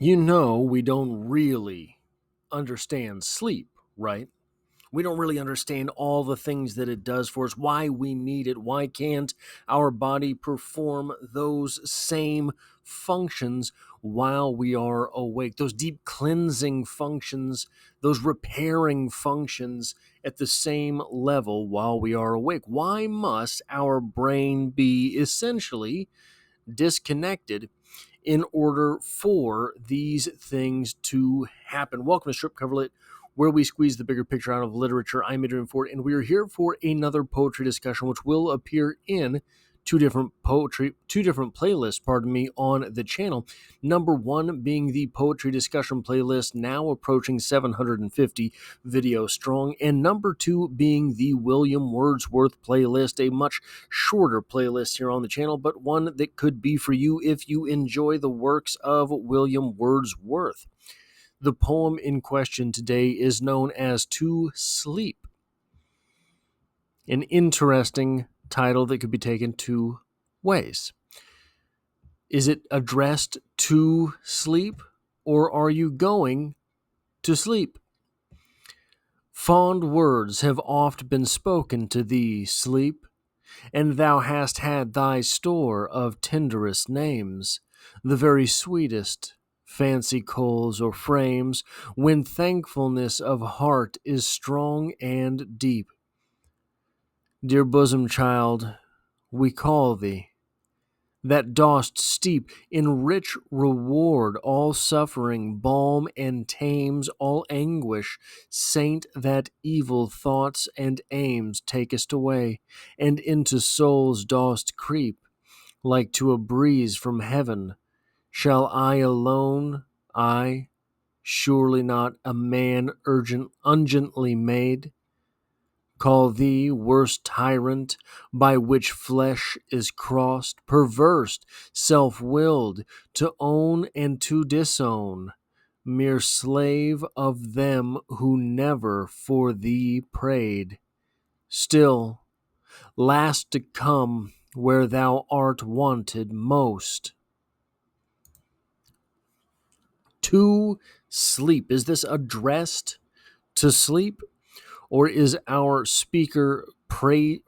We don't really understand sleep, right? We don't really understand all the things that it does for us, why we need it, why can't our body perform those same functions while we are awake, those deep cleansing functions, those repairing functions at the same level while we are awake. Why must our brain be essentially disconnected in order for these things to happen? Welcome to Strip Coverlet, where we squeeze the bigger picture out of literature. I'm Adrian Ford, and we are here for another poetry discussion, which will appear in two different playlists, on the channel. Number one being the poetry discussion playlist, now approaching 750 videos strong, and number two being the William Wordsworth playlist, a much shorter playlist here on the channel, but one that could be for you if you enjoy the works of William Wordsworth. The poem in question today is known as To Sleep, an interesting title that could be taken two ways. Is it addressed to sleep, or are you going to sleep? Fond words have oft been spoken to thee, sleep, and thou hast had thy store of tenderest names, the very sweetest, fancy coals or frames, when thankfulness of heart is strong and deep. Dear bosom child, we call thee, that dost steep in rich reward all suffering, balm and tames all anguish, saint that evil thoughts and aims takest away, and into souls dost creep, like to a breeze from heaven. Shall I alone, I, surely not a man urgently made, call thee worst tyrant, by which flesh is crossed, perverse, self-willed, to own and to disown, mere slave of them who never for thee prayed, still last to come where thou art wanted most. To sleep. Is this addressed to sleep? Or is our speaker hoping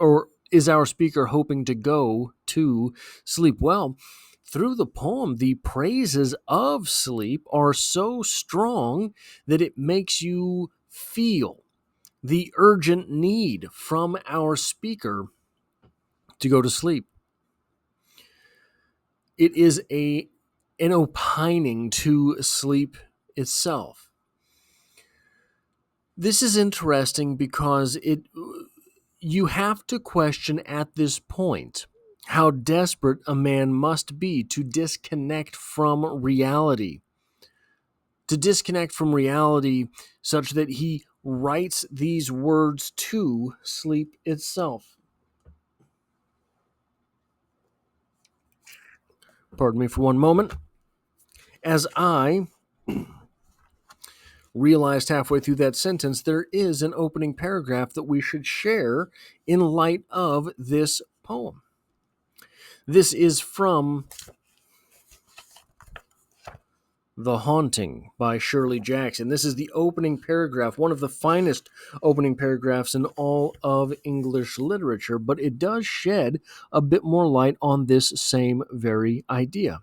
to go to sleep? Well, through the poem, the praises of sleep are so strong that it makes you feel the urgent need from our speaker to go to sleep. It is an opining to sleep itself. This is interesting because you have to question at this point how desperate a man must be to disconnect from reality. To disconnect from reality such that he writes these words to sleep itself. Pardon me for one moment. As I realized halfway through that sentence, there is an opening paragraph that we should share in light of this poem. This is from The Haunting by Shirley Jackson. This is the opening paragraph, one of the finest opening paragraphs in all of English literature, but it does shed a bit more light on this same very idea.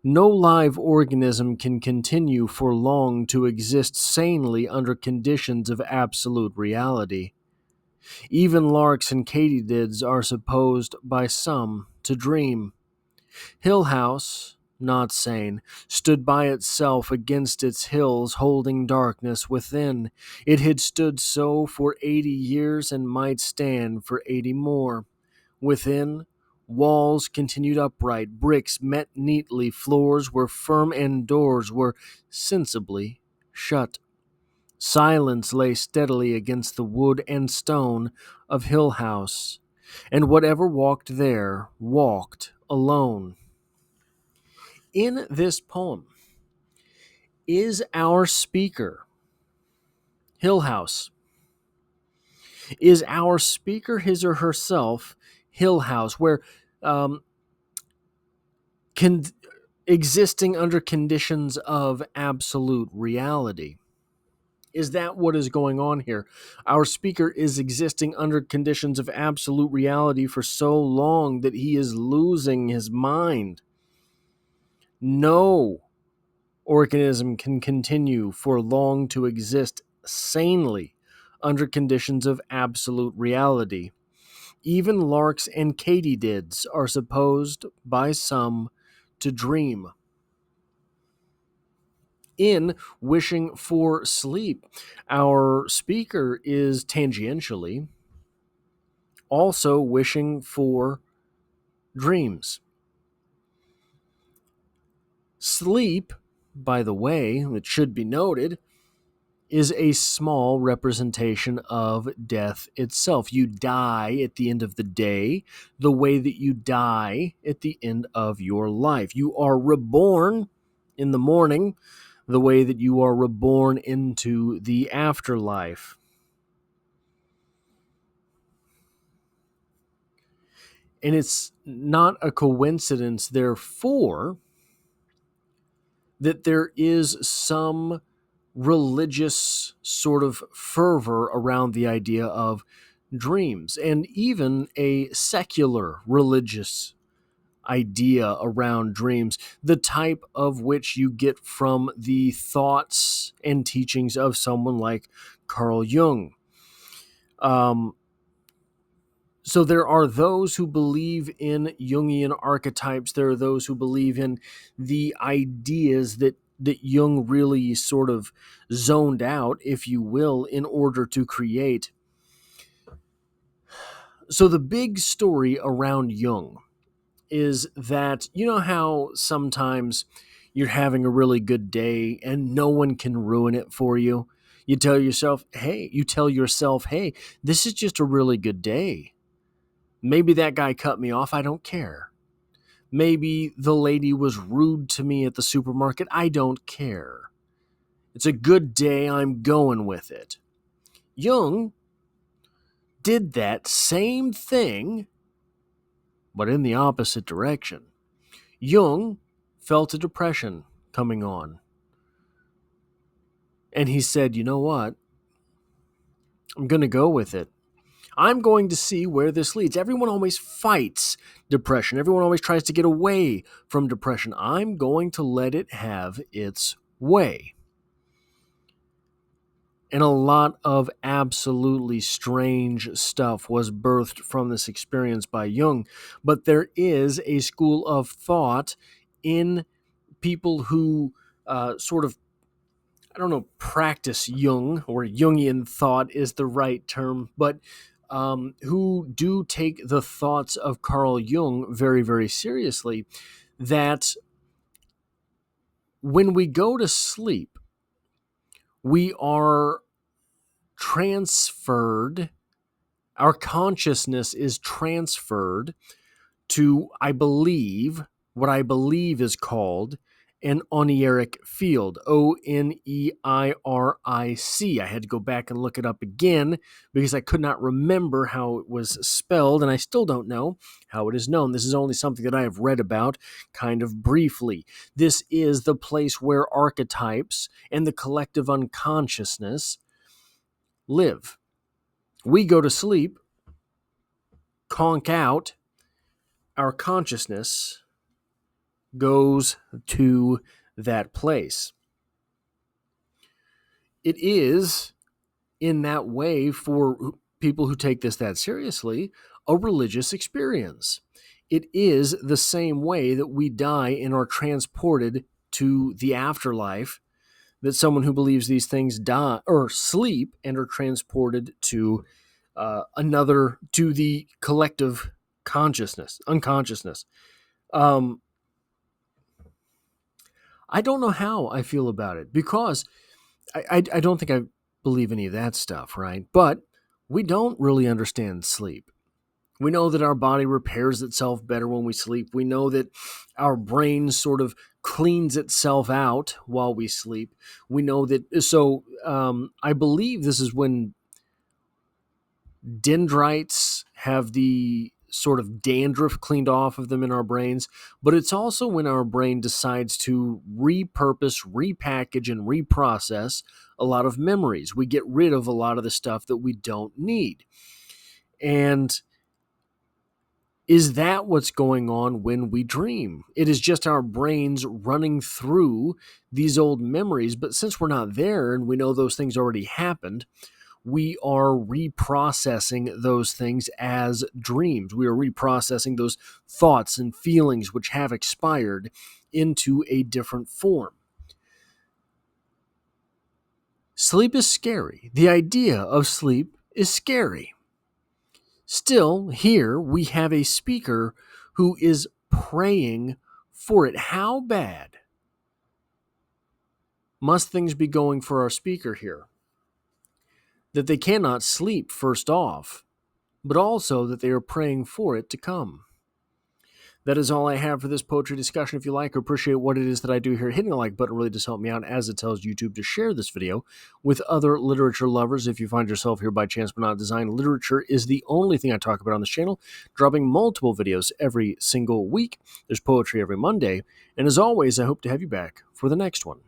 No live organism can continue for long to exist sanely under conditions of absolute reality. Even larks and katydids are supposed by some to dream. Hill House, not sane, stood by itself against its hills, holding darkness within. It had stood so for 80 years and might stand for 80 more. Within, walls continued upright, bricks met neatly, floors were firm, and doors were sensibly shut. Silence lay steadily against the wood and stone of Hill House, and whatever walked there walked alone. In this poem is our speaker, Hill House. Is our speaker his or herself Hill House, where can existing under conditions of absolute reality. Is that what is going on here? Our speaker is existing under conditions of absolute reality for so long that he is losing his mind. No organism can continue for long to exist sanely under conditions of absolute reality. Even larks and katydids are supposed by some to dream. In wishing for sleep, our speaker is tangentially also wishing for dreams. Sleep, by the way, it should be noted, is a small representation of death itself. You die at the end of the day the way that you die at the end of your life. You are reborn in the morning the way that you are reborn into the afterlife. And it's not a coincidence, therefore, that there is some religious sort of fervor around the idea of dreams, and even a secular religious idea around dreams, the type of which you get from the thoughts and teachings of someone like Carl Jung. So there are those who believe in Jungian archetypes. There are those who believe in the ideas that Jung really sort of zoned out, if you will, in order to create. So the big story around Jung is that, you know how sometimes you're having a really good day and no one can ruin it for you? You tell yourself, hey, this is just a really good day. Maybe that guy cut me off. I don't care. Maybe the lady was rude to me at the supermarket. I don't care. It's a good day. I'm going with it. Jung did that same thing, but in the opposite direction. Jung felt a depression coming on. And he said, you know what? I'm going to go with it. I'm going to see where this leads. Everyone always fights depression. Everyone always tries to get away from depression. I'm going to let it have its way. And a lot of absolutely strange stuff was birthed from this experience by Jung. But there is a school of thought in people who sort of, I don't know, practice Jung, or Jungian thought is the right term, but who do take the thoughts of Carl Jung very, very seriously, that when we go to sleep, we are transferred, our consciousness is transferred to, what I believe is called an oneiric field, Oneiric. I had to go back and look it up again because I could not remember how it was spelled, and I still don't know how it is known. This is only something that I have read about kind of briefly. This is the place where archetypes and the collective unconsciousness live. We go to sleep, conk out, our consciousness goes to that place. It is, in that way, for people who take this that seriously, a religious experience. It is the same way that we die and are transported to the afterlife, that someone who believes these things die or sleep and are transported to to the collective unconsciousness. I don't know how I feel about it, because I don't think I believe any of that stuff, right? But we don't really understand sleep. We know that our body repairs itself better when we sleep. We know that our brain sort of cleans itself out while we sleep. We know that, so I believe this is when dendrites have the sort of dandruff cleaned off of them in our brains, but it's also when our brain decides to repurpose, repackage, and reprocess a lot of memories. We get rid of a lot of the stuff that we don't need. And is that what's going on when we dream? It is just our brains running through these old memories, but since we're not there and we know those things already happened, we are reprocessing those things as dreams. We are reprocessing those thoughts and feelings which have expired into a different form. Sleep is scary. The idea of sleep is scary. Still, here we have a speaker who is praying for it. How bad must things be going for our speaker here? That they cannot sleep, first off, but also that they are praying for it to come. That is all I have for this poetry discussion. If you like or appreciate what it is that I do here, hitting the like button really does help me out, as it tells YouTube to share this video with other literature lovers. If you find yourself here by chance but not design, literature is the only thing I talk about on this channel, dropping multiple videos every single week. There's poetry every Monday, and as always, I hope to have you back for the next one.